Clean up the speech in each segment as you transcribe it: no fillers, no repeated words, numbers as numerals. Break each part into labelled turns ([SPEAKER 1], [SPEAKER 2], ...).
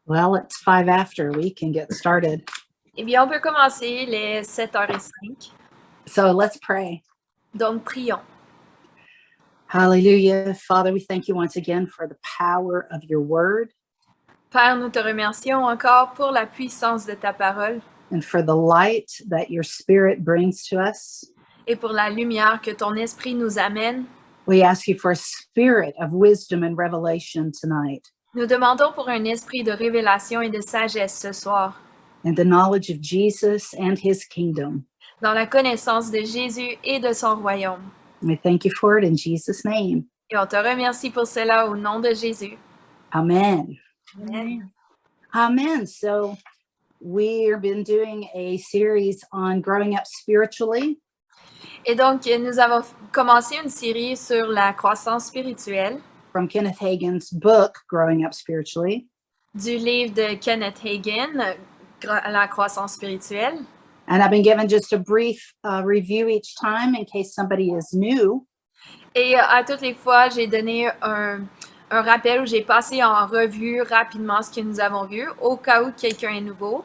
[SPEAKER 1] Well, it's 5 after. We can get started.
[SPEAKER 2] Eh bien, on peut commencer les 7h05.
[SPEAKER 1] So let's pray.
[SPEAKER 2] Donc, prions.
[SPEAKER 1] Hallelujah. Father, we thank you once again for the power of your word
[SPEAKER 2] Père, nous te remercions encore pour la puissance de ta parole
[SPEAKER 1] and for the light that your spirit brings to us.
[SPEAKER 2] et pour la lumière que ton esprit nous amène.
[SPEAKER 1] We ask you for a spirit of wisdom and revelation tonight
[SPEAKER 2] Nous demandons pour un esprit de révélation et de sagesse ce soir,
[SPEAKER 1] and the knowledge of Jesus and his kingdom.
[SPEAKER 2] dans la connaissance de Jésus et de son royaume.
[SPEAKER 1] We thank you for it in Jesus' name.
[SPEAKER 2] Et on te remercie pour cela au nom de Jésus.
[SPEAKER 1] Amen.
[SPEAKER 2] Amen.
[SPEAKER 1] Amen. So we've been doing a series on growing up spiritually.
[SPEAKER 2] Et donc, nous avons commencé une série sur la croissance spirituelle
[SPEAKER 1] From Kenneth Hagin's book, Growing Up Spiritually.
[SPEAKER 2] du livre de Kenneth Hagin, La croissance spirituelle.
[SPEAKER 1] And I've been given just a brief review each time in case somebody is new.
[SPEAKER 2] Et à toutes les fois, j'ai donné un rappel où j'ai passé en revue rapidement ce que nous avons vu, au cas où quelqu'un est nouveau.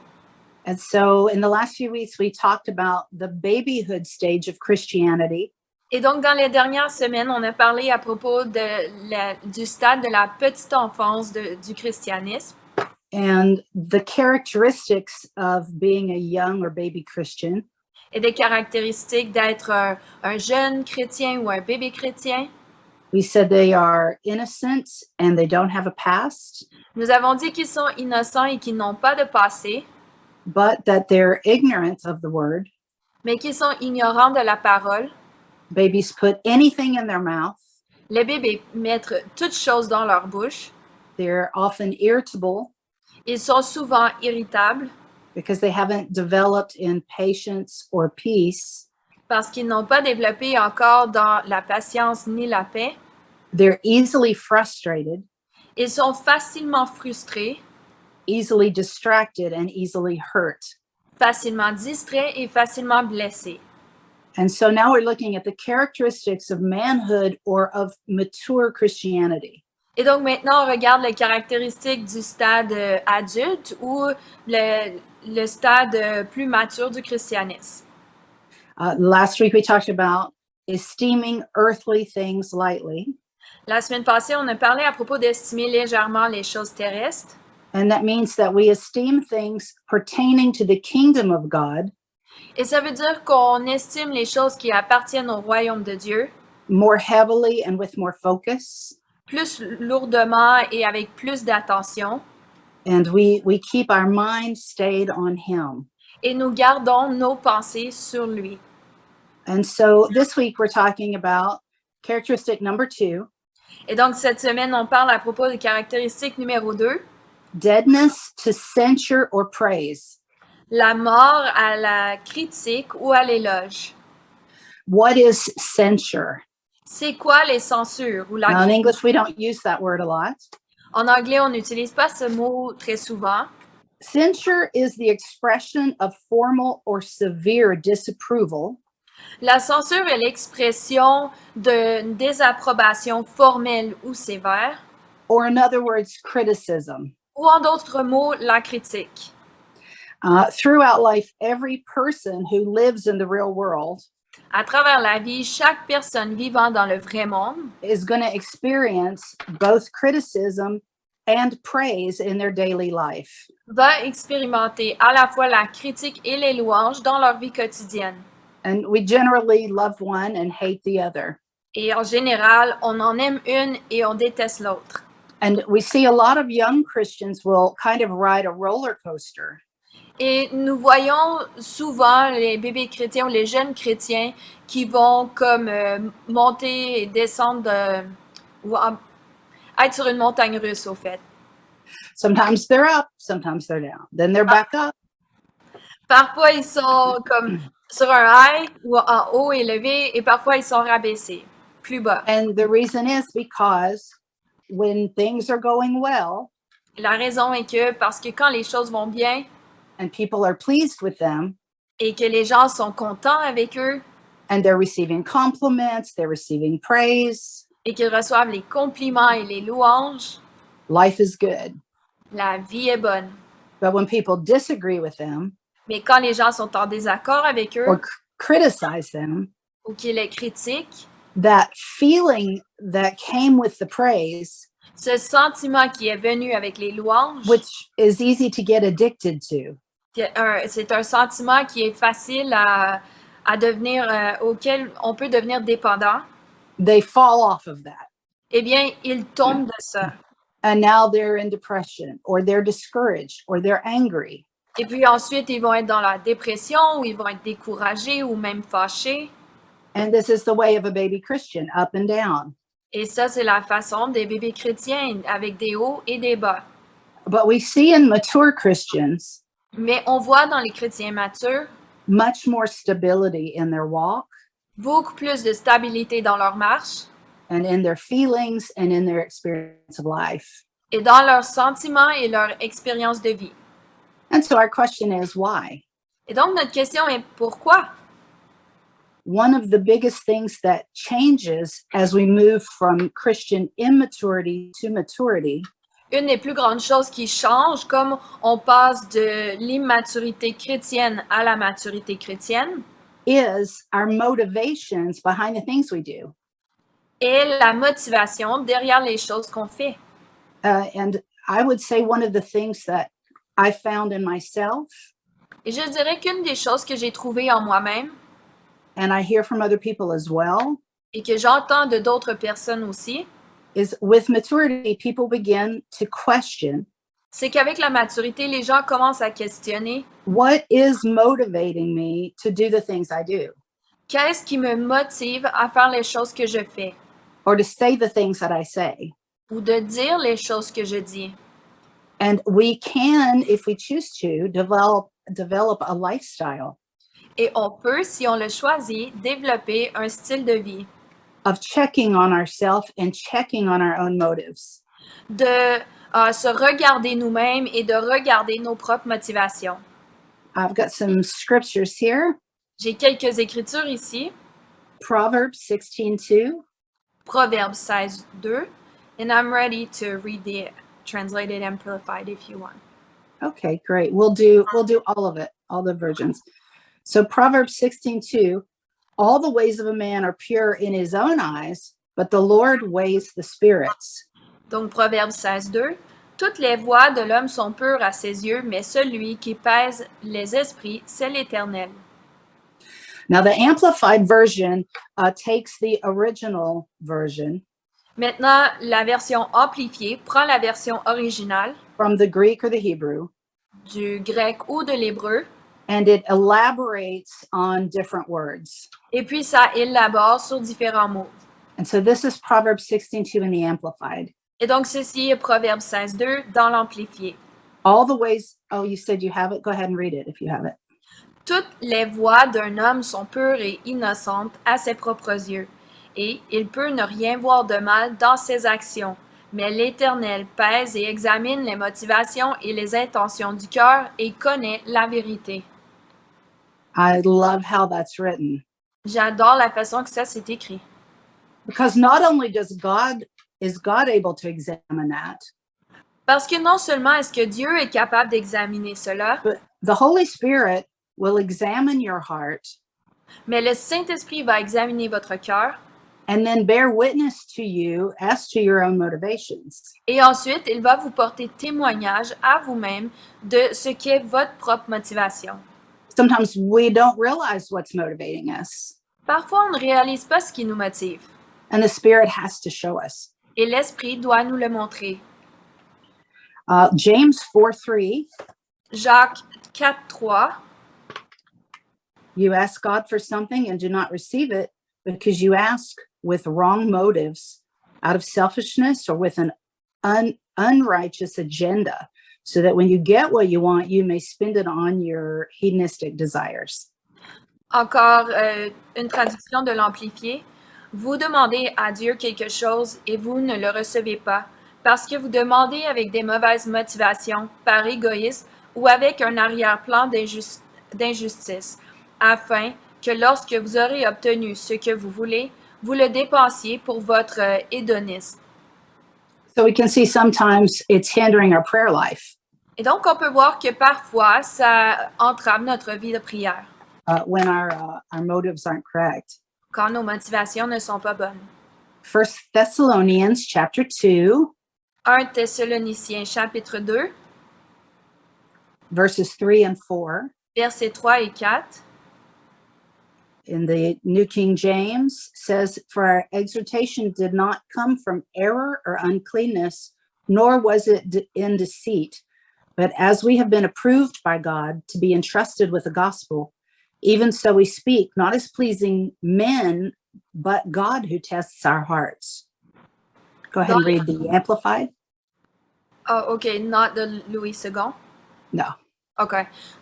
[SPEAKER 1] And so in the last few weeks, we talked about the babyhood stage of Christianity.
[SPEAKER 2] Et donc, dans les dernières semaines, on a parlé à propos du stade de la petite enfance du christianisme
[SPEAKER 1] And the characteristics of being a young or baby Christian.
[SPEAKER 2] et des caractéristiques d'être un jeune chrétien ou un bébé chrétien.
[SPEAKER 1] We said they are innocent and they don't have a past,
[SPEAKER 2] Nous avons dit qu'ils sont innocents et qu'ils n'ont pas de passé,
[SPEAKER 1] but that they're ignorant of the word.
[SPEAKER 2] mais qu'ils sont ignorants de la parole.
[SPEAKER 1] Babies put anything in their mouth.
[SPEAKER 2] Les bébés mettent toutes choses dans leur bouche.
[SPEAKER 1] They're often irritable
[SPEAKER 2] Ils sont souvent irritables
[SPEAKER 1] because they haven't developed in patience or peace.
[SPEAKER 2] parce qu'ils n'ont pas développé encore dans la patience ni la paix.
[SPEAKER 1] They're easily frustrated,
[SPEAKER 2] Ils sont facilement frustrés,
[SPEAKER 1] easily distracted, and easily hurt.
[SPEAKER 2] facilement distraits et facilement blessés.
[SPEAKER 1] And so now we're looking at the characteristics of manhood or of mature Christianity.
[SPEAKER 2] Et donc maintenant, on regarde les caractéristiques du stade adulte ou le stade plus mature du christianisme.
[SPEAKER 1] Last week we talked about esteeming earthly things lightly.
[SPEAKER 2] La semaine passée, on a parlé à propos d'estimer légèrement les choses terrestres.
[SPEAKER 1] And that means that we esteem things pertaining to the kingdom of God
[SPEAKER 2] Et ça veut dire qu'on estime les choses qui appartiennent au royaume de Dieu
[SPEAKER 1] more heavily and with more focus.
[SPEAKER 2] plus lourdement et avec plus d'attention.
[SPEAKER 1] And we keep our mind stayed on him.
[SPEAKER 2] Et nous gardons nos pensées sur lui.
[SPEAKER 1] And so this week we're talking about characteristic number 2.
[SPEAKER 2] Et donc cette semaine, on parle à propos de caractéristique numéro 2.
[SPEAKER 1] Deadness to censure or praise.
[SPEAKER 2] La mort à la critique ou à l'éloge.
[SPEAKER 1] What is censure?
[SPEAKER 2] C'est quoi les censures ou la
[SPEAKER 1] Now, in
[SPEAKER 2] critique?
[SPEAKER 1] English, we don't use that word a lot.
[SPEAKER 2] En anglais, on n'utilise pas ce mot très souvent.
[SPEAKER 1] Censure is the expression of formal or severe disapproval
[SPEAKER 2] La censure est l'expression d'une désapprobation formelle ou sévère,
[SPEAKER 1] or, in other words, criticism.
[SPEAKER 2] ou en d'autres mots, la critique.
[SPEAKER 1] Throughout life, every person who lives in the real world
[SPEAKER 2] À travers la vie, chaque personne vivant dans le vrai monde
[SPEAKER 1] is going to experience both criticism and praise in their daily life.
[SPEAKER 2] va expérimenter à la fois la critique et les louanges dans leur vie quotidienne.
[SPEAKER 1] And we generally love one and hate the other.
[SPEAKER 2] Et en général, on en aime une et on déteste l'autre.
[SPEAKER 1] And we see a lot of young Christians will kind of ride a roller coaster.
[SPEAKER 2] Et nous voyons souvent les bébés chrétiens ou les jeunes chrétiens qui vont comme monter et descendre ou être sur une montagne russe, au fait.
[SPEAKER 1] Sometimes they're up, sometimes they're down. Then they're back up.
[SPEAKER 2] Parfois, ils sont comme sur un high ou en haut élevé et parfois, ils sont rabaissés, plus bas.
[SPEAKER 1] And the reason is because when things are going well
[SPEAKER 2] La raison est que parce que quand les choses vont bien
[SPEAKER 1] and people are pleased with them
[SPEAKER 2] et que les gens sont contents avec eux
[SPEAKER 1] and they're receiving compliments, they're receiving praise,
[SPEAKER 2] et qu'ils reçoivent les compliments et les louanges,
[SPEAKER 1] life is good.
[SPEAKER 2] La vie est bonne.
[SPEAKER 1] But when people disagree with them
[SPEAKER 2] Mais quand les gens sont en désaccord avec eux
[SPEAKER 1] or criticize them,
[SPEAKER 2] ou qu'ils les critiquent,
[SPEAKER 1] that feeling that came with the praise,
[SPEAKER 2] ce sentiment qui est venu avec les louanges,
[SPEAKER 1] which is easy to get addicted to,
[SPEAKER 2] c'est un sentiment qui est facile à devenir, auquel on peut devenir dépendant,
[SPEAKER 1] they fall off of that.
[SPEAKER 2] eh bien, ils tombent de ça.
[SPEAKER 1] And now they're in depression or they're discouraged or they're angry.
[SPEAKER 2] Et puis ensuite, ils vont être dans la dépression ou ils vont être découragés ou même fâchés.
[SPEAKER 1] And this is the way of a baby Christian, up and down.
[SPEAKER 2] Et ça, c'est la façon des bébés chrétiens avec des hauts et des bas.
[SPEAKER 1] But we see in mature Christians
[SPEAKER 2] Mais on voit dans les chrétiens matures
[SPEAKER 1] much more stability in their walk
[SPEAKER 2] beaucoup plus de stabilité dans leur marche
[SPEAKER 1] and in their feelings and in their experience of life.
[SPEAKER 2] et dans leurs sentiments et leur expérience de vie.
[SPEAKER 1] And so our question is why?
[SPEAKER 2] Et donc, notre question est pourquoi?
[SPEAKER 1] One of the biggest things that changes as we move from Christian immaturity to maturity
[SPEAKER 2] Une des plus grandes choses qui changent, comme on passe de l'immaturité chrétienne à la maturité chrétienne,
[SPEAKER 1] is our motivations behind the things we do.
[SPEAKER 2] est la motivation derrière les choses qu'on fait.
[SPEAKER 1] And I would say one of the things that I found in myself,
[SPEAKER 2] Et je dirais qu'une des choses que j'ai trouvées en moi-même
[SPEAKER 1] and I hear from other people as well,
[SPEAKER 2] et que j'entends de d'autres personnes aussi,
[SPEAKER 1] is with maturity, people begin to question
[SPEAKER 2] c'est qu'avec la maturité, les gens commencent à questionner
[SPEAKER 1] what is motivating me to do the things I do
[SPEAKER 2] qu'est-ce qui me motive à faire les choses que je fais
[SPEAKER 1] or to say the things that I say.
[SPEAKER 2] ou de dire les choses que je dis.
[SPEAKER 1] And we can, if we choose to, develop a lifestyle
[SPEAKER 2] Et on peut, si on le choisit, développer un style de vie,
[SPEAKER 1] of checking on ourselves and checking on our own motives.
[SPEAKER 2] de se regarder nous-mêmes et de regarder nos propres motivations.
[SPEAKER 1] I've got some scriptures here.
[SPEAKER 2] J'ai quelques écritures ici,
[SPEAKER 1] Proverbs 16:2.
[SPEAKER 2] Proverbes 16, 2, and I'm ready to read the translated amplified if you want.
[SPEAKER 1] Okay, great. We'll do all of it, all the versions. So Proverbs 16:2, all the ways of a man are pure in his own eyes, but the Lord weighs the spirits.
[SPEAKER 2] Donc, Proverbe 16, 2. Toutes les voies de l'homme sont pures à ses yeux, mais celui qui pèse les esprits, c'est l'Éternel.
[SPEAKER 1] Now the amplified version takes the original version
[SPEAKER 2] Maintenant, la version amplifiée prend la version originale
[SPEAKER 1] from the Greek or the Hebrew,
[SPEAKER 2] du grec ou de l'hébreu,
[SPEAKER 1] and it elaborates on different words.
[SPEAKER 2] et puis ça élabore sur différents mots.
[SPEAKER 1] And so this is Proverbs 16:2 in the amplified.
[SPEAKER 2] Et donc, ceci est Proverbe 16, 2 dans l'amplifié.
[SPEAKER 1] All the ways, oh, you said you have it? Go ahead and read it if you have it.
[SPEAKER 2] Toutes les voies d'un homme sont pures et innocentes à ses propres yeux, et il peut ne rien voir de mal dans ses actions. Mais l'Éternel pèse et examine les motivations et les intentions du cœur et connaît la vérité.
[SPEAKER 1] I love how that's written.
[SPEAKER 2] J'adore la façon que ça s'est écrit.
[SPEAKER 1] Because not only is God able to examine that,
[SPEAKER 2] Parce que non seulement est-ce que Dieu est capable d'examiner cela,
[SPEAKER 1] but the Holy Spirit will examine your heart
[SPEAKER 2] mais le Saint-Esprit va examiner votre cœur
[SPEAKER 1] and then bear witness to you as to your own motivations.
[SPEAKER 2] et ensuite il va vous porter témoignage à vous-même de ce qu'est votre propre motivation.
[SPEAKER 1] Sometimes we don't realize what's motivating us,
[SPEAKER 2] Parfois, on ne réalise pas ce qui nous motive
[SPEAKER 1] and the Spirit has to show us.
[SPEAKER 2] et l'Esprit doit nous le montrer.
[SPEAKER 1] James 4:3,
[SPEAKER 2] Jacques 4, 3.
[SPEAKER 1] you ask God for something and do not receive it because you ask with wrong motives, out of selfishness or with an unrighteous agenda, so that when you get what you want, you may spend it on your hedonistic desires.
[SPEAKER 2] Encore une traduction de l'amplifié. Vous demandez à Dieu quelque chose et vous ne le recevez pas, parce que vous demandez avec des mauvaises motivations, par égoïsme ou avec un arrière-plan d'injustice, afin que lorsque vous aurez obtenu ce que vous voulez, vous le dépensiez pour votre hédonisme.
[SPEAKER 1] So we can see sometimes it's hindering our prayer life
[SPEAKER 2] Et donc, on peut voir que parfois, ça entrave notre vie de prière
[SPEAKER 1] when our motives aren't correct.
[SPEAKER 2] quand nos motivations ne sont pas bonnes.
[SPEAKER 1] 1 Thessalonians chapter 2,
[SPEAKER 2] 1 Thessaloniciens chapitre 2,
[SPEAKER 1] verses 3 and 4.
[SPEAKER 2] versets 3 et 4.
[SPEAKER 1] In the New King James says, "For our exhortation did not come from error or uncleanness, nor was it in deceit. But as we have been approved by God to be entrusted with the gospel, even so we speak, not as pleasing men, but God who tests our hearts." Go ahead and read the Amplified.
[SPEAKER 2] Ah, OK, not de Louis II.
[SPEAKER 1] No.
[SPEAKER 2] OK.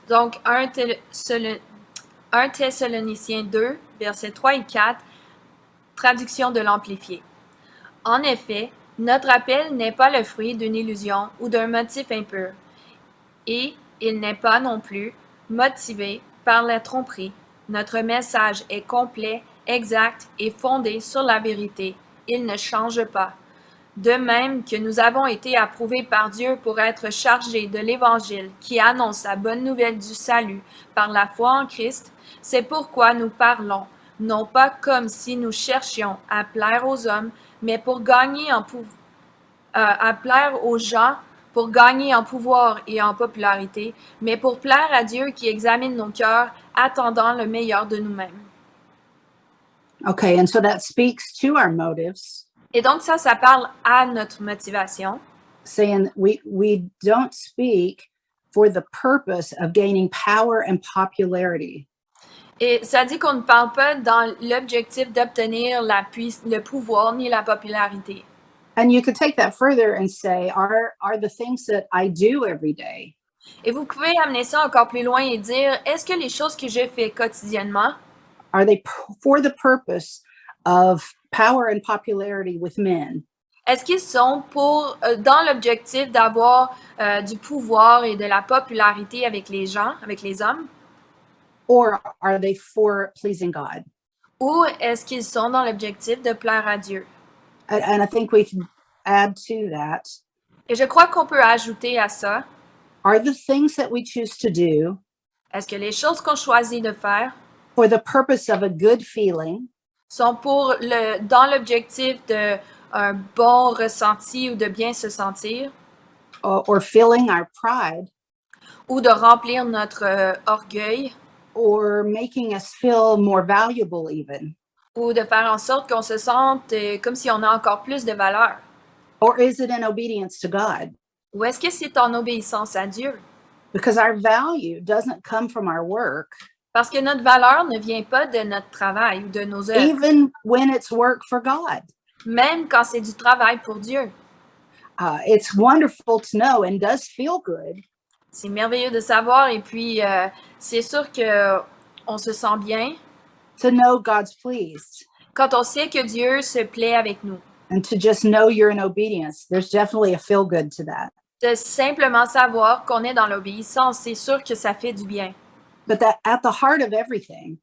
[SPEAKER 2] Donc, 1 Thessaloniciens 2, versets 3 et 4, traduction de l'Amplifié. En effet, notre appel n'est pas le fruit d'une illusion ou d'un motif impur, et il n'est pas non plus motivé par la tromperie. Notre message est complet, exact et fondé sur la vérité. Il ne change pas. De même que nous avons été approuvés par Dieu pour être chargés de l'Évangile qui annonce la bonne nouvelle du salut par la foi en Christ, c'est pourquoi nous parlons, non pas comme si nous cherchions à plaire aux hommes, mais pour gagner à plaire aux gens, pour gagner en pouvoir et en popularité, mais pour plaire à Dieu qui examine nos cœurs, attendant le meilleur de nous-mêmes.
[SPEAKER 1] Okay, and so that speaks to our motives,
[SPEAKER 2] Et donc ça parle à notre motivation.
[SPEAKER 1] saying we don't speak for the purpose of gaining power and popularity.
[SPEAKER 2] Et ça dit qu'on ne parle pas dans l'objectif d'obtenir le pouvoir ni la popularité.
[SPEAKER 1] And you could take that further and say, are the things that I do every day,
[SPEAKER 2] Et vous pouvez amener ça encore plus loin et dire, est-ce que les choses que je fais quotidiennement,
[SPEAKER 1] are they for the purpose of power and popularity with men?
[SPEAKER 2] est-ce qu'ils sont dans l'objectif d'avoir du pouvoir et de la popularité avec les gens, avec les hommes,
[SPEAKER 1] Or are they for pleasing God?
[SPEAKER 2] ou est-ce qu'ils sont dans l'objectif de plaire à Dieu?
[SPEAKER 1] And I think we can add to that.
[SPEAKER 2] Et je crois qu'on peut ajouter à ça,
[SPEAKER 1] Are the things that we choose to do
[SPEAKER 2] est-ce que les choses qu'on choisit de faire
[SPEAKER 1] for the purpose of a good feeling,
[SPEAKER 2] sont dans l'objectif de un bon ressenti ou de bien se sentir,
[SPEAKER 1] or filling our pride,
[SPEAKER 2] ou de remplir notre orgueil,
[SPEAKER 1] or making us feel more valuable even?
[SPEAKER 2] ou de faire en sorte qu'on se sente comme si on a encore plus de valeur?
[SPEAKER 1] Or is it in obedience to God?
[SPEAKER 2] Ou est-ce que c'est en obéissance à Dieu?
[SPEAKER 1] Because our value doesn't come from our work,
[SPEAKER 2] Parce que notre valeur ne vient pas de notre travail ou de nos œuvres,
[SPEAKER 1] even when it's work for God.
[SPEAKER 2] même quand c'est du travail pour Dieu.
[SPEAKER 1] It's wonderful to know and does feel good
[SPEAKER 2] C'est merveilleux de savoir et puis c'est sûr que on se sent bien
[SPEAKER 1] to know God's pleased
[SPEAKER 2] quand on sait que Dieu se plaît avec nous.
[SPEAKER 1] and to just know you're in obedience. There's definitely a feel good to that.
[SPEAKER 2] De simplement savoir qu'on est dans l'obéissance, c'est sûr que ça fait du bien.
[SPEAKER 1] But that at the heart of everything,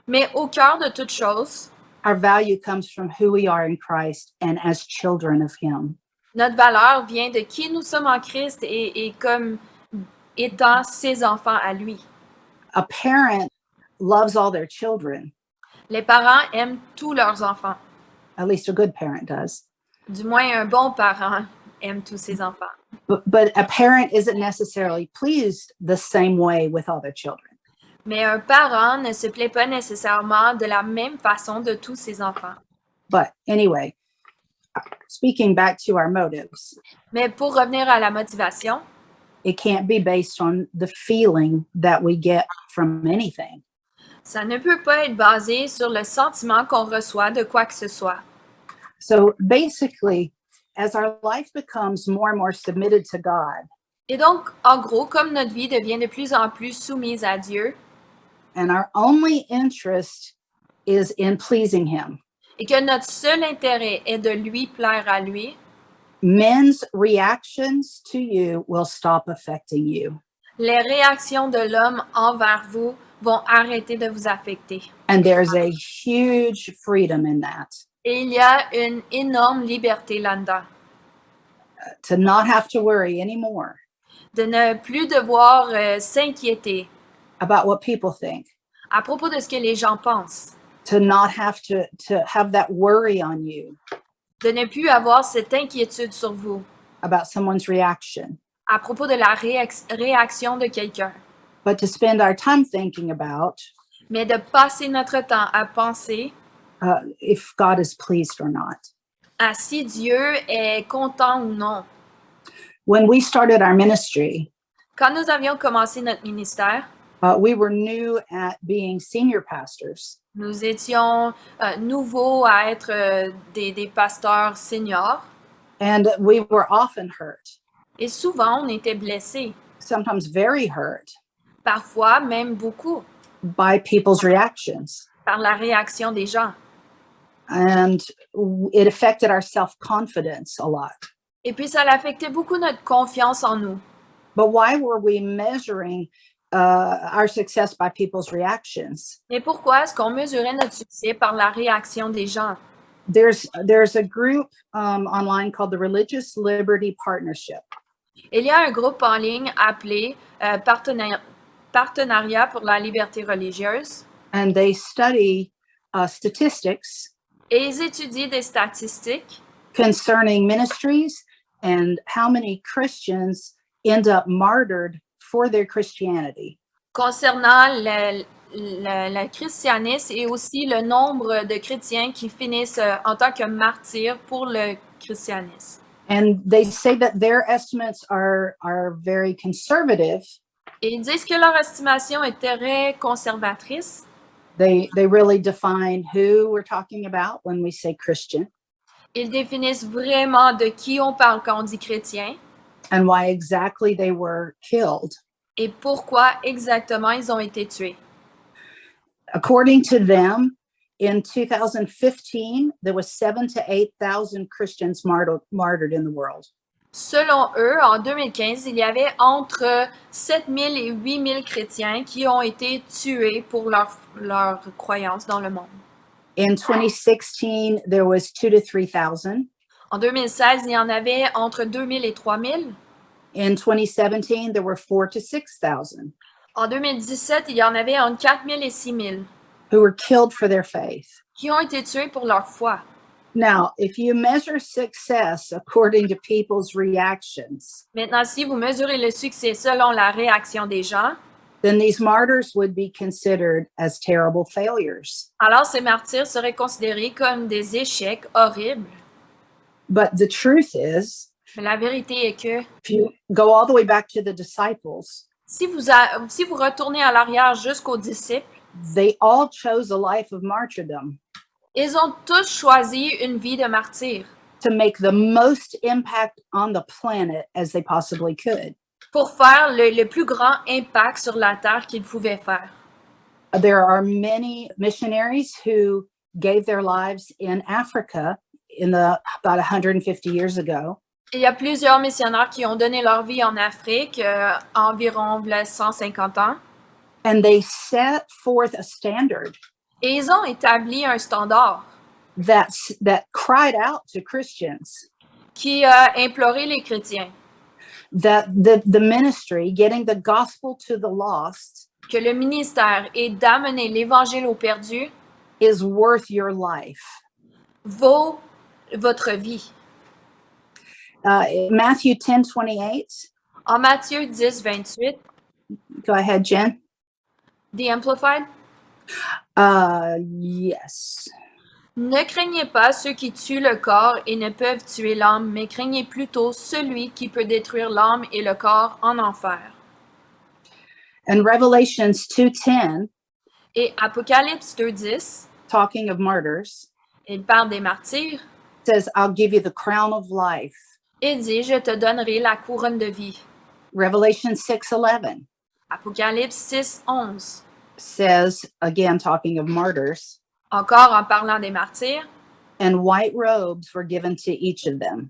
[SPEAKER 2] Mais au cœur de toute chose,
[SPEAKER 1] our value comes from who we are in Christ and as children of Him.
[SPEAKER 2] notre valeur vient de qui nous sommes en Christ et comme étant ses enfants à lui.
[SPEAKER 1] A parent loves all their children,
[SPEAKER 2] Les parents aiment tous leurs enfants.
[SPEAKER 1] at least a good parent does.
[SPEAKER 2] Du moins, un bon parent aime tous ses enfants.
[SPEAKER 1] But a parent isn't necessarily pleased the same way with all their children.
[SPEAKER 2] Mais un parent ne se plaît pas nécessairement de la même façon de tous ses enfants.
[SPEAKER 1] But anyway, speaking back to our motives,
[SPEAKER 2] Mais pour revenir à la motivation,
[SPEAKER 1] it can't be based on the feeling that we get from anything.
[SPEAKER 2] ça ne peut pas être basé sur le sentiment qu'on reçoit de quoi que ce soit.
[SPEAKER 1] So basically, as our life becomes more and more submitted to God,
[SPEAKER 2] Et donc, en gros, comme notre vie devient de plus en plus soumise à Dieu
[SPEAKER 1] and our only interest is in pleasing Him,
[SPEAKER 2] et que notre seul intérêt est de lui plaire à lui,
[SPEAKER 1] men's reactions to you will stop affecting you.
[SPEAKER 2] les réactions de l'homme envers vous vont arrêter de vous affecter.
[SPEAKER 1] And there's a huge freedom in that.
[SPEAKER 2] Et il y a une énorme liberté là-dedans.
[SPEAKER 1] to not have to worry anymore
[SPEAKER 2] de ne plus devoir s'inquiéter
[SPEAKER 1] about what people think,
[SPEAKER 2] à propos de ce que les gens pensent,
[SPEAKER 1] to not have to have that worry on you
[SPEAKER 2] de ne plus avoir cette inquiétude sur vous
[SPEAKER 1] about someone's reaction,
[SPEAKER 2] à propos de la réaction de quelqu'un,
[SPEAKER 1] but to spend our time thinking about
[SPEAKER 2] mais de passer notre temps à penser
[SPEAKER 1] if God is pleased or not.
[SPEAKER 2] à si Dieu est content ou non.
[SPEAKER 1] When we started our ministry,
[SPEAKER 2] Quand nous avions commencé notre ministère,
[SPEAKER 1] we were new at being senior pastors.
[SPEAKER 2] nous étions nouveaux à être des pasteurs seniors
[SPEAKER 1] And we were often hurt,
[SPEAKER 2] et souvent on était blessés,
[SPEAKER 1] sometimes very hurt
[SPEAKER 2] parfois même beaucoup,
[SPEAKER 1] by people's reactions.
[SPEAKER 2] par la réaction des gens.
[SPEAKER 1] And it affected our self-confidence a lot.
[SPEAKER 2] Et puis ça affectait beaucoup notre confiance en nous.
[SPEAKER 1] But why were we measuring our success by people's reactions?
[SPEAKER 2] Mais pourquoi est-ce qu'on mesurait notre succès par la réaction des gens?
[SPEAKER 1] There's a group online called the Religious Liberty Partnership.
[SPEAKER 2] Il y a un groupe en ligne appelé Partenariat pour la liberté religieuse
[SPEAKER 1] And they study statistics
[SPEAKER 2] et ils étudient des statistiques
[SPEAKER 1] concerning ministries and how many Christians end up martyred for their Christianity.
[SPEAKER 2] concernant le christianisme et aussi le nombre de chrétiens qui finissent en tant que martyrs pour le christianisme.
[SPEAKER 1] And they say that their estimates are very conservative.
[SPEAKER 2] Et ils disent que leur estimation est très conservatrice.
[SPEAKER 1] They really define who we're talking about when we say Christian
[SPEAKER 2] Ils définissent vraiment de qui on parle quand on dit chrétien
[SPEAKER 1] and why exactly they were killed.
[SPEAKER 2] et pourquoi exactement ils ont été tués.
[SPEAKER 1] According to them, in 2015, there was 7,000 to 8,000 Christians martyred in the world.
[SPEAKER 2] Selon eux, en 2015, il y avait entre 7 000 et 8 000 chrétiens qui ont été tués pour leur croyance dans le monde.
[SPEAKER 1] In 2016, there was 2,000 to 3,000.
[SPEAKER 2] En 2016, il y en avait entre 2 000 et 3 000.
[SPEAKER 1] In 2017, there were 4,000 to 6,000
[SPEAKER 2] En 2017, il y en avait entre 4 000 et 6 000
[SPEAKER 1] who were killed for their faith.
[SPEAKER 2] qui ont été tués pour leur foi.
[SPEAKER 1] Now, if you measure success according to people's reactions,
[SPEAKER 2] Maintenant, si vous mesurez le succès selon la réaction des gens,
[SPEAKER 1] then these martyrs would be considered as terrible failures.
[SPEAKER 2] alors ces martyrs seraient considérés comme des échecs horribles.
[SPEAKER 1] But the truth is,
[SPEAKER 2] Mais la vérité est que
[SPEAKER 1] if you go all the way back to the disciples,
[SPEAKER 2] si vous retournez à l'arrière jusqu'aux disciples,
[SPEAKER 1] they all chose a life of martyrdom
[SPEAKER 2] ils ont tous choisi une vie de martyr
[SPEAKER 1] to make the most impact on the planet as they possibly could.
[SPEAKER 2] pour faire le plus grand impact sur la terre qu'ils pouvaient faire.
[SPEAKER 1] There are many missionaries who gave their lives in Africa about 150 years ago.
[SPEAKER 2] Il y a plusieurs missionnaires qui ont donné leur vie en Afrique environ 150 ans.
[SPEAKER 1] And they set forth a standard
[SPEAKER 2] Et ils ont établi un standard
[SPEAKER 1] that cried out to Christians
[SPEAKER 2] qui a imploré les chrétiens
[SPEAKER 1] that the ministry, getting the gospel to the lost,
[SPEAKER 2] que le ministère est d'amener l'évangile aux perdus
[SPEAKER 1] is worth your life.
[SPEAKER 2] vaut votre vie.
[SPEAKER 1] Matthew 10:28.
[SPEAKER 2] En Matthieu 10, 28,
[SPEAKER 1] Go ahead, Jen.
[SPEAKER 2] The Amplified.
[SPEAKER 1] Yes.
[SPEAKER 2] Ne craignez pas ceux qui tuent le corps et ne peuvent tuer l'âme, mais craignez plutôt celui qui peut détruire l'âme et le corps en enfer.
[SPEAKER 1] And Revelations 2:10,
[SPEAKER 2] Et Apocalypse 2.10,
[SPEAKER 1] talking of martyrs,
[SPEAKER 2] il parle des martyrs,
[SPEAKER 1] says, I'll give you the crown of life.
[SPEAKER 2] et dit, je te donnerai la couronne de vie.
[SPEAKER 1] Revelation 6:11
[SPEAKER 2] Apocalypse 6, 11,
[SPEAKER 1] says, again, talking of martyrs,
[SPEAKER 2] encore en parlant des martyrs,
[SPEAKER 1] and white robes were given to each of them.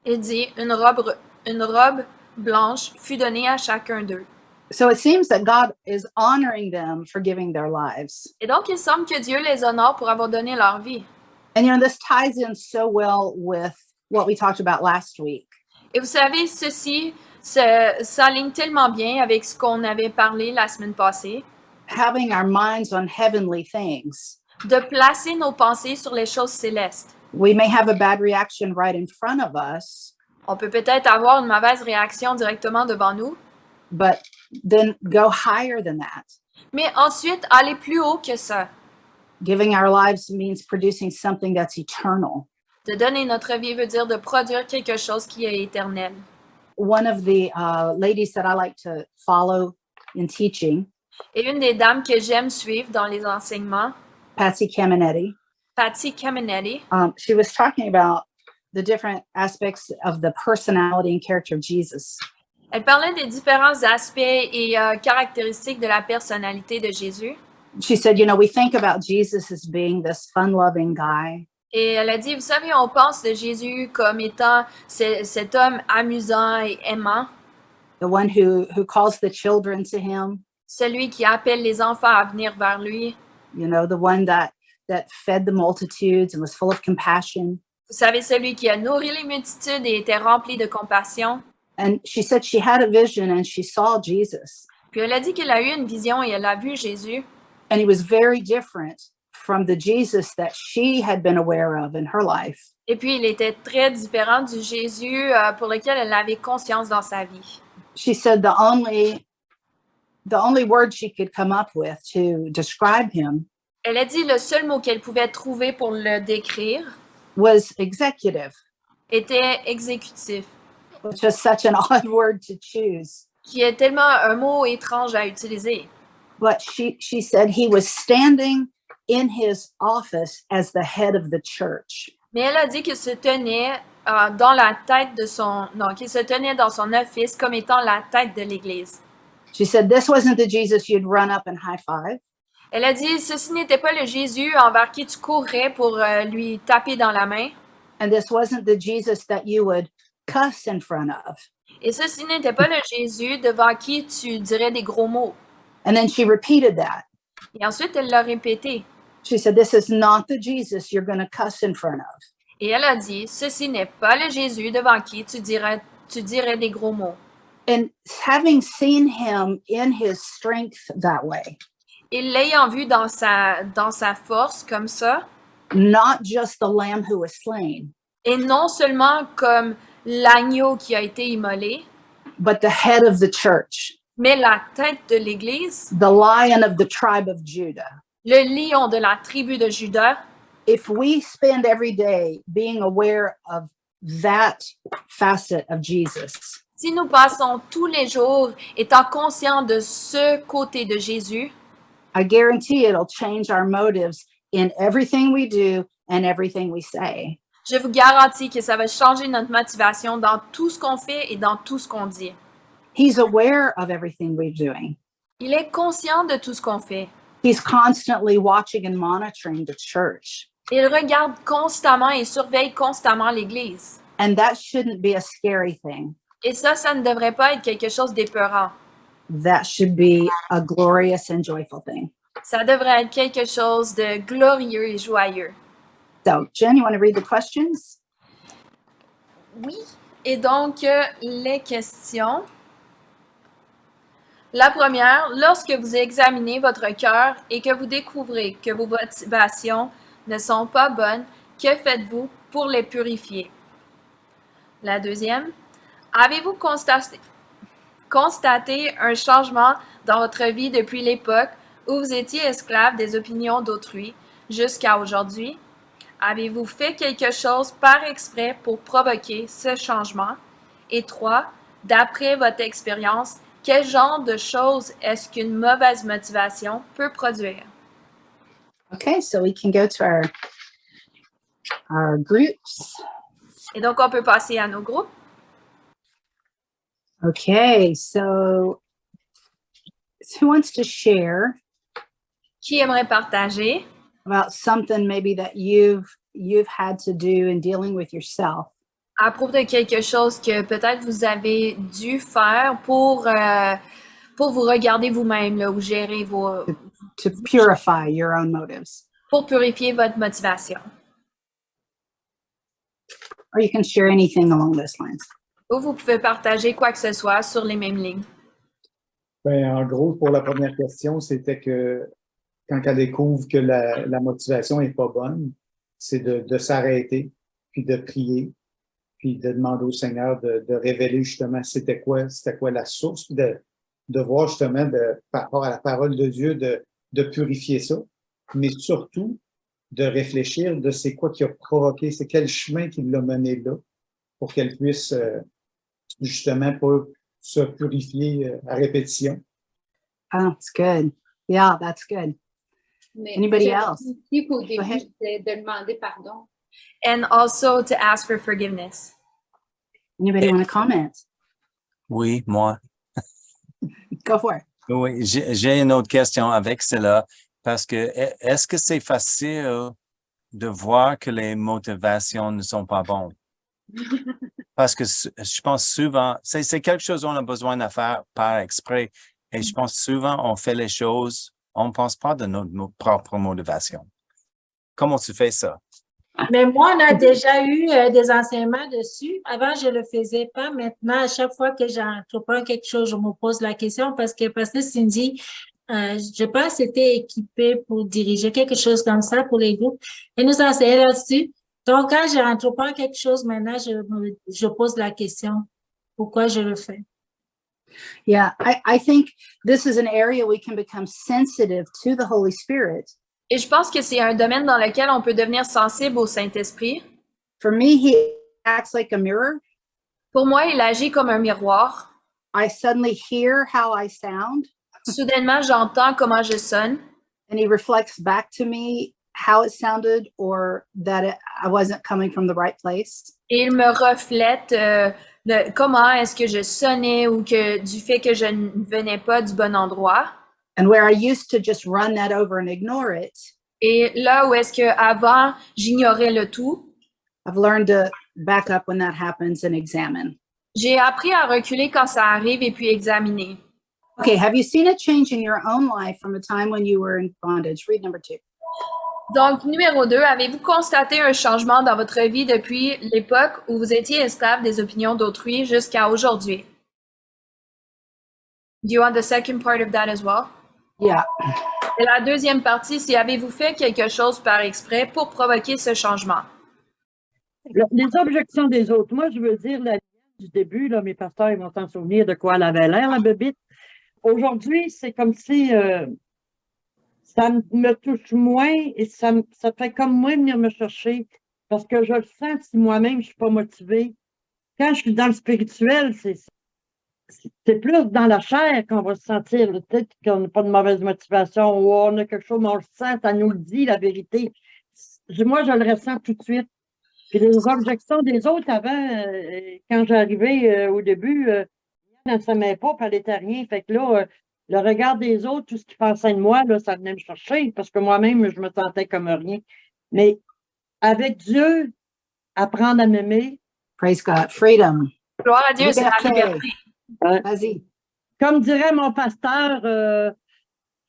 [SPEAKER 2] il dit, une robe blanche fut donnée à chacun d'eux.
[SPEAKER 1] So it seems that God is honoring them for giving their lives.
[SPEAKER 2] Et donc, il semble que Dieu les honore pour avoir donné leur vie.
[SPEAKER 1] And this ties in so well with what we talked about last week.
[SPEAKER 2] Et vous savez, ceci s'aligne tellement bien avec ce qu'on avait parlé la semaine passée,
[SPEAKER 1] having our minds on heavenly things.
[SPEAKER 2] de placer nos pensées sur les choses célestes.
[SPEAKER 1] We may have a bad reaction right in front of us,
[SPEAKER 2] On peut peut-être avoir une mauvaise réaction directement devant nous,
[SPEAKER 1] but then go higher than that.
[SPEAKER 2] mais ensuite aller plus haut que ça.
[SPEAKER 1] Giving our lives means producing something that's eternal.
[SPEAKER 2] De donner notre vie veut dire de produire quelque chose qui est éternel.
[SPEAKER 1] One of the ladies that I like to follow in teaching,
[SPEAKER 2] Et une des dames que j'aime suivre dans les enseignements,
[SPEAKER 1] Patsy Camenetti,
[SPEAKER 2] Patty Camenetti,
[SPEAKER 1] she was talking about the different aspects of the personality and character of Jesus.
[SPEAKER 2] elle parlait des différents aspects et caractéristiques de la personnalité de Jésus.
[SPEAKER 1] She said, you know, we think about Jesus as being this fun-loving guy,
[SPEAKER 2] Et elle a dit, vous savez, on pense de Jésus comme étant cet homme amusant et aimant,
[SPEAKER 1] the one who calls the children to him,
[SPEAKER 2] celui qui appelle les enfants à venir vers lui.
[SPEAKER 1] you know, the one that fed the multitudes and was full of compassion.
[SPEAKER 2] Vous savez, celui qui a nourri les multitudes et était rempli de compassion.
[SPEAKER 1] And she said she had a vision and she saw Jesus.
[SPEAKER 2] Puis elle a dit qu'elle a eu une vision et elle a vu Jésus.
[SPEAKER 1] And he was very different from the Jesus that she had been aware of in her life.
[SPEAKER 2] Et puis, il était très différent du Jésus pour lequel elle avait conscience dans sa vie.
[SPEAKER 1] She said the only word she could come up with to describe him
[SPEAKER 2] Elle a dit le seul mot qu'elle pouvait trouver pour le décrire
[SPEAKER 1] was executive,
[SPEAKER 2] était exécutif,
[SPEAKER 1] which is such an odd word to choose.
[SPEAKER 2] qui est tellement un mot étrange à utiliser.
[SPEAKER 1] But she said he was standing in his office as the head of the church.
[SPEAKER 2] Mais elle a dit qu'il se tenait dans la tête de son... Non, qu'il se tenait dans son office comme étant la tête de l'Église.
[SPEAKER 1] She said this wasn't the Jesus you'd run up and high five.
[SPEAKER 2] Elle a dit, ceci n'était pas le Jésus envers qui tu courrais pour lui taper dans la main.
[SPEAKER 1] And this wasn't the Jesus that you would cuss in front of.
[SPEAKER 2] Et ceci n'était pas le Jésus devant qui tu dirais des gros mots.
[SPEAKER 1] And then she repeated that.
[SPEAKER 2] Et ensuite, elle l'a répété.
[SPEAKER 1] She said, this is not the Jesus you're going to cuss in front of.
[SPEAKER 2] Et elle a dit, ceci n'est pas le Jésus devant qui tu dirais des gros mots.
[SPEAKER 1] And having seen him in his strength that way,
[SPEAKER 2] Et l'ayant vu dans sa force comme ça,
[SPEAKER 1] not just the lamb who was slain,
[SPEAKER 2] et non seulement comme l'agneau qui a été immolé,
[SPEAKER 1] but the head of the church,
[SPEAKER 2] mais la tête de l'Église,
[SPEAKER 1] the lion of the tribe of Judah.
[SPEAKER 2] le lion de la tribu de Juda.
[SPEAKER 1] If we spend every day being aware of that facet of Jesus,
[SPEAKER 2] Si nous passons tous les jours étant conscients de ce côté de Jésus,
[SPEAKER 1] I guarantee it'll change our motives in everything we do and everything we say.
[SPEAKER 2] je vous garantis que ça va changer notre motivation dans tout ce qu'on fait et dans tout ce qu'on dit.
[SPEAKER 1] He's aware of everything we're doing.
[SPEAKER 2] Il est conscient de tout ce qu'on fait.
[SPEAKER 1] He's constantly watching and monitoring the church.
[SPEAKER 2] Il regarde constamment et surveille constamment l'Église.
[SPEAKER 1] And that shouldn't be a scary thing.
[SPEAKER 2] Et ça ne devrait pas être quelque chose d'épeurant.
[SPEAKER 1] That should be a glorious and joyful thing.
[SPEAKER 2] Ça devrait être quelque chose de glorieux et joyeux.
[SPEAKER 1] So, Jen, you want to read the questions?
[SPEAKER 2] Oui. Et donc, les questions. La première, lorsque vous examinez votre cœur et que vous découvrez que vos motivations ne sont pas bonnes, que faites-vous pour les purifier? La deuxième, avez-vous constaté un changement dans votre vie depuis l'époque où vous étiez esclave des opinions d'autrui jusqu'à aujourd'hui? Avez-vous fait quelque chose par exprès pour provoquer ce changement? Et 3, d'après votre expérience, quel genre de choses est-ce qu'une mauvaise motivation peut produire?
[SPEAKER 1] Okay, so we can go to our groups.
[SPEAKER 2] Et donc, on peut passer à nos groupes.
[SPEAKER 1] Okay, so who wants to share
[SPEAKER 2] Qui aimerait partager
[SPEAKER 1] about something maybe that you've had to do in dealing with yourself?
[SPEAKER 2] à propos de quelque chose que peut-être vous avez dû faire pour vous regarder vous-même là, ou gérer
[SPEAKER 1] To purify your own motives.
[SPEAKER 2] pour purifier votre motivation.
[SPEAKER 1] Or you can share anything along those lines.
[SPEAKER 2] Ou vous pouvez partager quoi que ce soit sur les mêmes lignes.
[SPEAKER 3] Ben, en gros, pour la première question, c'était que quand elle découvre que la motivation est pas bonne, c'est de s'arrêter, puis de prier, puis de demander au Seigneur de révéler justement c'était quoi la source, puis de voir justement par rapport à la parole de Dieu, de purifier ça, mais surtout de réfléchir de c'est quoi qui a provoqué, c'est quel chemin qui l'a mené là, pour qu'elle puisse justement pas se purifier à répétition.
[SPEAKER 1] Oh, that's good. Yeah, that's good.
[SPEAKER 4] Mais
[SPEAKER 1] Anybody
[SPEAKER 4] j'avais
[SPEAKER 1] else?
[SPEAKER 4] dit qu'au début,
[SPEAKER 1] ahead.
[SPEAKER 4] c'était de demander pardon.
[SPEAKER 2] And also to ask for forgiveness.
[SPEAKER 1] Anybody want to comment?
[SPEAKER 5] Oui, moi.
[SPEAKER 1] Go for it.
[SPEAKER 5] Oui, j'ai une autre question avec cela parce que est-ce que c'est facile de voir que les motivations ne sont pas bonnes? Parce que je pense souvent, c'est quelque chose qu'on a besoin de faire par exprès et je pense souvent on fait les choses, on ne pense pas de notre propre motivation. Comment tu fais ça?
[SPEAKER 6] Mais moi, on a déjà eu des enseignements dessus. Avant, je ne le faisais pas. Maintenant, à chaque fois que j'entreprends quelque chose, je me pose la question parce que Pasteur Cindy, je pense, était équipée pour diriger quelque chose comme ça pour les groupes. Elle nous enseignait là-dessus. Donc, quand j'entreprends quelque chose, maintenant, je pose la question, pourquoi je le fais?
[SPEAKER 1] Yeah, I think this is an area we can become sensitive to the Holy Spirit.
[SPEAKER 2] Et je pense que c'est un domaine dans lequel on peut devenir sensible au Saint-Esprit.
[SPEAKER 1] For me, he acts like a mirror.
[SPEAKER 2] Pour moi, il agit comme un miroir.
[SPEAKER 1] I suddenly hear how I sound,
[SPEAKER 2] Soudainement, j'entends comment je sonne
[SPEAKER 1] and he reflects back to me how it sounded or that I wasn't coming from the right place.
[SPEAKER 2] et il me reflète de comment est-ce que je sonnais ou que du fait que je ne venais pas du bon endroit.
[SPEAKER 1] And where I used to just run that over and ignore it,
[SPEAKER 2] Et là où est-ce que avant j'ignorais le tout,
[SPEAKER 1] I've learned to back up when that happens and examine.
[SPEAKER 2] j'ai appris à reculer quand ça arrive et puis examiner.
[SPEAKER 1] Okay, have you seen a change in your own life from a time when you were in bondage? Read number 2.
[SPEAKER 2] Donc, numéro 2, avez-vous constaté un changement dans votre vie depuis l'époque où vous étiez esclave des opinions d'autrui jusqu'à aujourd'hui? Do you want the second part of that as well?
[SPEAKER 1] Yeah.
[SPEAKER 2] Et la deuxième partie, c'est avez-vous fait quelque chose par exprès pour provoquer ce changement?
[SPEAKER 7] Les objections des autres. Moi, je veux dire, la du début, là, mes pasteurs ils vont s'en souvenir de quoi elle avait l'air, la bébite. Aujourd'hui, c'est comme si ça me touche moins et ça fait comme moi venir me chercher parce que je le sens si moi-même je suis pas motivée. Quand je suis dans le spirituel, c'est plus dans la chair qu'on va se sentir. Peut-être qu'on n'a pas de mauvaise motivation ou on a quelque chose, mais on le sent, ça nous le dit, la vérité. Moi, je le ressens tout de suite. Puis les objections des autres avant, quand j'arrivais au début, elle ne s'aimait pas, puis elle n'était rien. Fait que là, le regard des autres, tout ce qu'ils pensaient de moi, là, ça venait me chercher parce que moi-même, je me sentais comme rien. Mais avec Dieu, apprendre à m'aimer.
[SPEAKER 1] Praise God. Freedom.
[SPEAKER 2] Gloire à Dieu, c'est la
[SPEAKER 1] Liberté.
[SPEAKER 2] liberté.
[SPEAKER 1] Vas-y.
[SPEAKER 7] Comme dirait mon pasteur,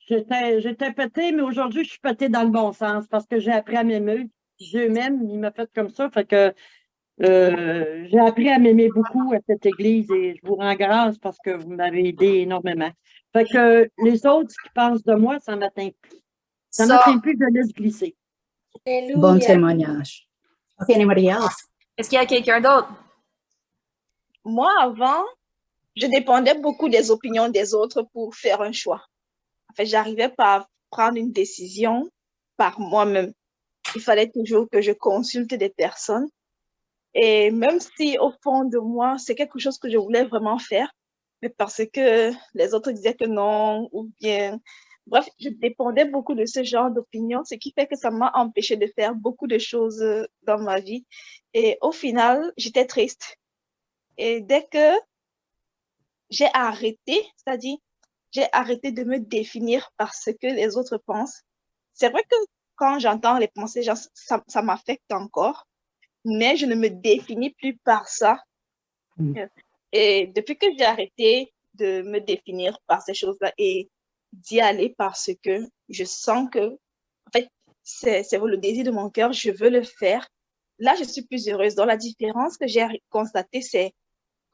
[SPEAKER 7] j'étais pétée, mais aujourd'hui, je suis pétée dans le bon sens parce que j'ai appris à m'aimer. Dieu m'aime, il m'a fait comme ça. Fait que j'ai appris à m'aimer beaucoup à cette église et je vous rends grâce parce que vous m'avez aidé énormément. Fait que les autres, ce qu'ils pensent de moi, ça m'atteint plus. Ça m'atteint plus, je laisse glisser.
[SPEAKER 1] Bon témoignage. Okay, anybody else?
[SPEAKER 2] Est-ce qu'il y a quelqu'un d'autre?
[SPEAKER 8] Moi, avant, je dépendais beaucoup des opinions des autres pour faire un choix. En fait, j'arrivais pas à prendre une décision par moi-même. Il fallait toujours que je consulte des personnes. Et même si au fond de moi, c'est quelque chose que je voulais vraiment faire, mais parce que les autres disaient que non, ou bien... Bref, je dépendais beaucoup de ce genre d'opinion, ce qui fait que ça m'a empêché de faire beaucoup de choses dans ma vie. Et au final, j'étais triste. Et dès que j'ai arrêté, c'est-à-dire, j'ai arrêté de me définir par ce que les autres pensent. C'est vrai que quand j'entends les pensées, genre, ça m'affecte encore, mais je ne me définis plus par ça. Et depuis que j'ai arrêté de me définir par ces choses-là et d'y aller parce que je sens que, en fait, c'est le désir de mon cœur, je veux le faire. Là, je suis plus heureuse. Donc, la différence que j'ai constatée, c'est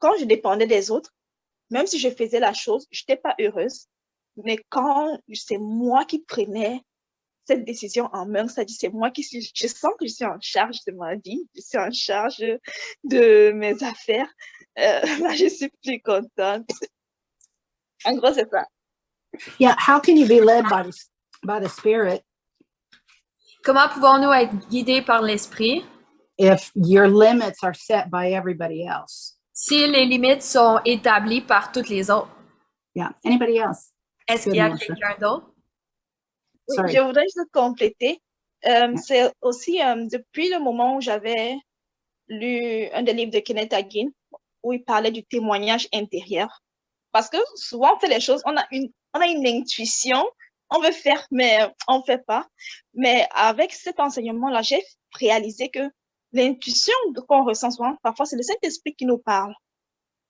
[SPEAKER 8] quand je dépendais des autres, même si je faisais la chose, je n'étais pas heureuse. Mais quand c'est moi qui prenais cette décision en main, c'est-à-dire c'est moi qui suis, je sens que je suis en charge de ma vie, je suis en charge de mes affaires, là, je suis plus contente. En gros, c'est ça.
[SPEAKER 1] Yeah. How can you be led by the Spirit
[SPEAKER 2] Comment pouvons-nous être guidés par l'Esprit
[SPEAKER 1] if your limits are set by everybody else?
[SPEAKER 2] si les limites sont établies par toutes les autres?
[SPEAKER 1] Yeah. Anybody else?
[SPEAKER 2] Est-ce
[SPEAKER 1] Good,
[SPEAKER 2] qu'il y a
[SPEAKER 1] Melissa.
[SPEAKER 2] quelqu'un d'autre?
[SPEAKER 8] Oui,
[SPEAKER 1] Sorry.
[SPEAKER 8] je voudrais juste compléter. C'est aussi depuis le moment où j'avais lu un des livres de Kenneth Hagin, où il parlait du témoignage intérieur. Parce que souvent, on fait les choses, on a une intuition, on veut faire, mais on ne fait pas. Mais avec cet enseignement-là, j'ai réalisé que l'intuition qu'on ressent souvent, parfois, c'est le Saint-Esprit qui nous parle.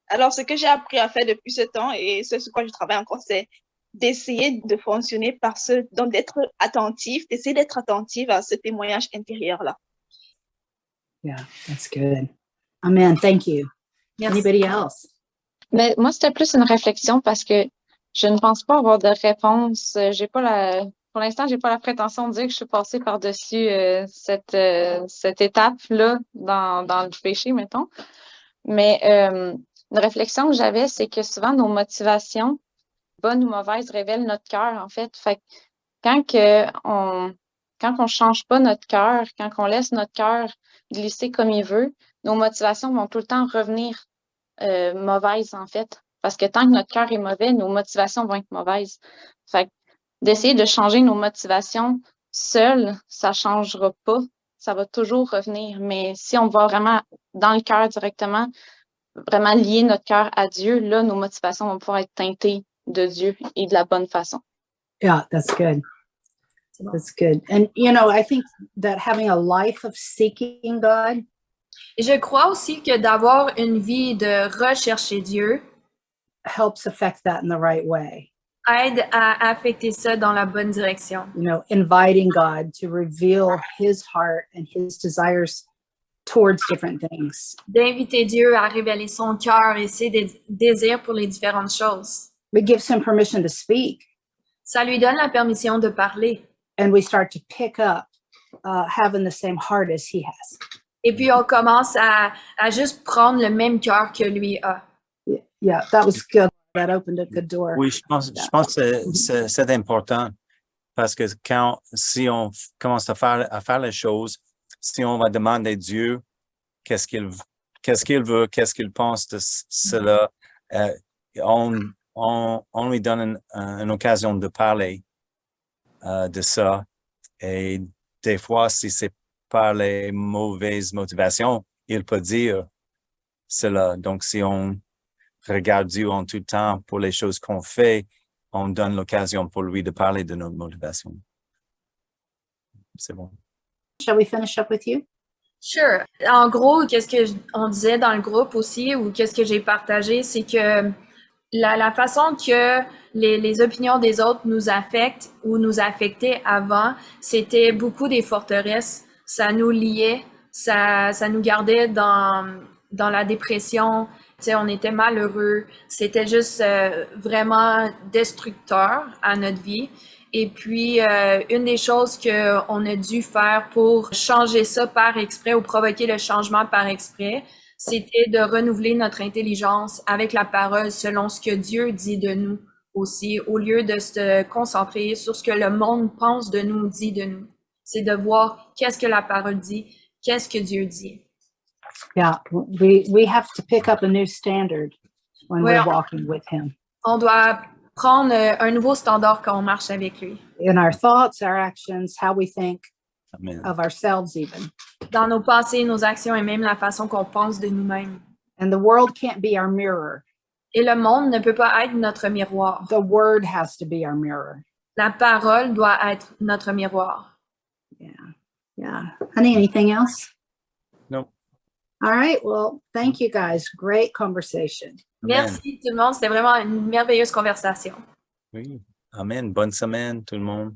[SPEAKER 8] Alors, ce que j'ai appris à faire depuis ce temps, et ce sur quoi je travaille encore, c'est d'essayer de fonctionner donc d'être attentive, d'essayer d'être attentive à ce témoignage intérieur-là.
[SPEAKER 1] Yeah, that's good. Amen. Thank you.
[SPEAKER 2] Merci.
[SPEAKER 1] Anybody else?
[SPEAKER 9] Mais moi, c'était plus une réflexion parce que je ne pense pas avoir de réponse. Pour l'instant, j'ai pas la prétention de dire que je suis passée par-dessus cette étape-là dans le péché, mettons. Mais une réflexion que j'avais, c'est que souvent nos motivations, bonnes ou mauvaises, révèlent notre cœur, en fait. Fait que quand on change pas notre cœur, quand on laisse notre cœur glisser comme il veut, nos motivations vont tout le temps revenir mauvaises, en fait. Parce que tant que notre cœur est mauvais, nos motivations vont être mauvaises. Fait que d'essayer de changer nos motivations seules, ça changera pas. Ça va toujours revenir. Mais si on va vraiment dans le cœur directement, vraiment lier notre cœur à Dieu, là, nos motivations vont pouvoir être teintées de Dieu et de la bonne façon.
[SPEAKER 1] Yeah, that's good. That's good. And, I think that having a life of seeking God
[SPEAKER 2] Et je crois aussi que d'avoir une vie de rechercher Dieu
[SPEAKER 1] helps affect that in the right way.
[SPEAKER 2] aide à affecter ça dans la bonne direction.
[SPEAKER 1] Inviting God to reveal his heart and his desires towards different things.
[SPEAKER 2] D'inviter Dieu à révéler son cœur et ses désirs pour les différentes choses.
[SPEAKER 1] It gives him permission to speak.
[SPEAKER 2] Ça lui donne la permission de parler.
[SPEAKER 1] And we start to pick up having the same heart as he has.
[SPEAKER 2] Et puis, on commence à juste prendre le même cœur que lui a.
[SPEAKER 1] Yeah, that was good. That opened a good door.
[SPEAKER 5] Oui, je pense que c'est important parce que si on commence à faire les choses, si on va demander à Dieu qu'est-ce qu'il veut, qu'est-ce qu'il pense de cela, on lui donne une occasion de parler de ça. Et des fois, si c'est pas les mauvaises motivations, il peut dire cela. Donc, si on regarde Dieu en tout temps pour les choses qu'on fait, on donne l'occasion pour lui de parler de notre motivation. C'est bon.
[SPEAKER 1] Shall we finish up with you?
[SPEAKER 2] Sure. En gros, qu'est-ce qu'on disait dans le groupe aussi, ou qu'est-ce que j'ai partagé, c'est que la façon que les opinions des autres nous affectent ou nous affectaient avant, c'était beaucoup des forteresses. Ça nous liait, ça nous gardait dans la dépression. Tu sais, on était malheureux. C'était juste vraiment destructeur à notre vie. Et puis, une des choses qu'on a dû faire pour changer ça par exprès ou provoquer le changement par exprès, c'était de renouveler notre intelligence avec la parole selon ce que Dieu dit de nous aussi, au lieu de se concentrer sur ce que le monde pense de nous, dit de nous. C'est de voir qu'est-ce que la parole dit, qu'est-ce que Dieu dit.
[SPEAKER 1] Yeah, we have to pick up a new standard when we're walking with him.
[SPEAKER 2] On doit prendre un nouveau standard quand on marche avec lui.
[SPEAKER 1] In our thoughts, our actions, how we think
[SPEAKER 5] Amen.
[SPEAKER 1] of ourselves even.
[SPEAKER 2] Dans nos pensées, nos actions et même la façon qu'on pense de nous-mêmes.
[SPEAKER 1] And the world can't be our mirror.
[SPEAKER 2] Et le monde ne peut pas être notre miroir.
[SPEAKER 1] The word has to be our mirror.
[SPEAKER 2] La parole doit être notre miroir.
[SPEAKER 1] Yeah. Honey, anything else?
[SPEAKER 5] No.
[SPEAKER 1] All right. Well, thank you guys. Great conversation.
[SPEAKER 5] Amen.
[SPEAKER 2] Merci tout le monde. C'était vraiment une merveilleuse conversation.
[SPEAKER 5] Oui. Amen. Bonne semaine, tout le monde.